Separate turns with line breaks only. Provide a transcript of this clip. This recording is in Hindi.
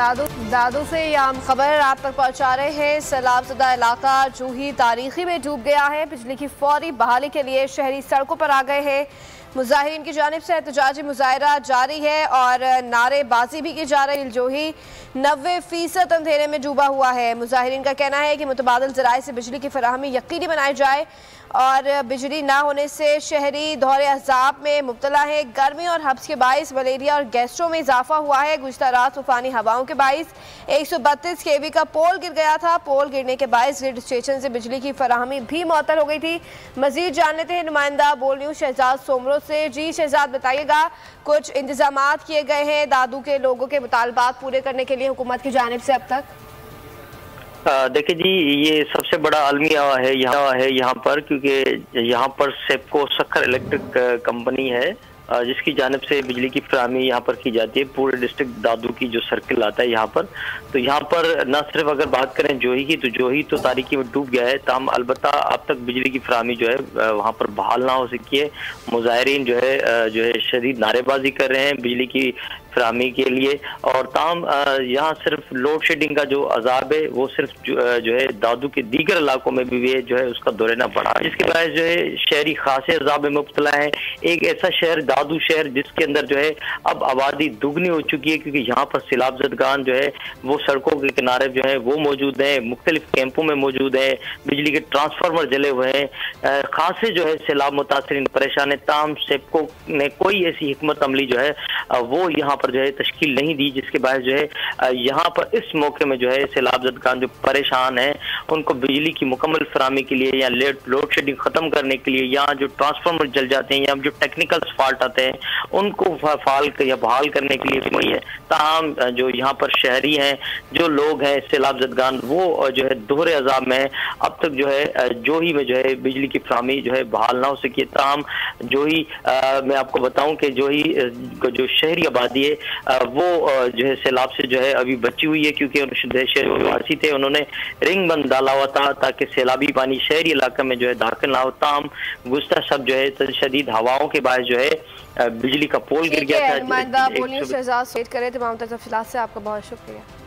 दादू से ये आम खबर आप तक पहुंचा रहे हैं। सैलाबज़दा इलाका जूही तारीखी में डूब गया है। बिजली की फौरी बहाली के लिए शहरी सड़कों पर आ गए हैं। मुजाहिरीन की जानिब से एहतजाजी मुजाहरा जारी है और नारेबाजी भी की जा रही है। जूही 90% अंधेरे में डूबा हुआ है। मुजाहिरीन का कहना है कि मुतबादिल ज़राए से बिजली की फराहमी यकीनी बनाई जाए और बिजली ना होने से शहरी दौरे अज़ाब में मुब्तला है। गर्मी और हब्स के बाइस मलेरिया और गैस्ट्रो में इजाफा हुआ है। गुज़श्ता रात तूफ़ानी हवाओं के बाइस 132 kV का पोल गिर गया था। पोल गिरने के बाइस ग्रिड स्टेशन से बिजली की फराहमी भी मुअत्तल हो गई थी। मजीद जान लेते हैं नुमाइंदा बोल न्यूज़ शहजाद सोमरो से। जी शहजाद, बताइएगा, कुछ इंतजामात किए गए हैं दादू के लोगों के मुतालबात पूरे करने के लिए हुकूमत की जानिब से अब तक?
देखिए जी, ये सबसे बड़ा अलमिया है यहाँ पर, क्योंकि यहाँ पर सेपको सखर इलेक्ट्रिक कंपनी है जिसकी जानिब से बिजली की फराहमी यहाँ पर की जाती है। पूरे डिस्ट्रिक्ट दादू की जो सर्किल आता है यहाँ पर, तो यहाँ पर न सिर्फ अगर बात करें जोही की, तो जोही तो तारीकी में डूब गया है। ताम अलबत्ता अब तक बिजली की फराहमी जो है वहाँ पर बहाल ना हो सकी है। मुजाहिरीन जो है शदीद नारेबाजी कर रहे हैं बिजली की फराहमी के लिए। और ताम यहाँ सिर्फ लोड शेडिंग का जो अजाब है वो सिर्फ जो है दादू के दीगर इलाकों में भी जो है उसका दौरे न पड़ा, जिसके बाद जो है शहरी खासे अजाब में मुब्तला है। एक ऐसा शहर दादू शहर जिसके अंदर जो है अब आबादी दुगनी हो चुकी है, क्योंकि यहाँ पर सैलाब ज़दगान जो है वो सड़कों के किनारे जो है वो मौजूद हैं, मुख्तलिफ कैंपों में मौजूद हैं, बिजली के ट्रांसफार्मर जले हुए हैं। खासे जो है सैलाब मुतासरीन परेशान है। ताम सेपको ने कोई ऐसी हिकमत अमली जो है वो यहाँ पर जो है तश्कील नहीं दी, जिसके बाद जो है यहाँ पर इस मौके में जो है सैलाब ज़दगान जो परेशान है उनको बिजली की मुकम्मल फराहमी के लिए या लोड शेडिंग ख़त्म करने के लिए, या जो ट्रांसफार्मर जल जाते हैं या जो टेक्निकल फॉल्ट आते हैं उनको बहाल करने के लिए भी है। ताहम जो यहाँ पर शहरी हैं, जो लोग हैं सैलाब ज़दगान, वो जो है दोहरे अजाब में है। अब तक जो है जोही में जो है बिजली की फराहमी जो है बहाल ना हो सकी। ताहम जोही मैं आपको बताऊं कि जोही जो शहरी आबादी है वो जो है सैलाब से जो है अभी बची हुई है, क्योंकि शहरवासी थे, उन्होंने रिंग बंद डाला हुआ था ताकि सैलाबी पानी शहरी इलाके में जो है दाखिल ना हो। ताम गुज़श्ता शब जो है शदीद हवाओं के बाद जो है बिजली का पोल गिर गया था।
नुमाइंदा बोलिए शहजाद से बात करें तमाम तफसीलात से। आपका बहुत शुक्रिया।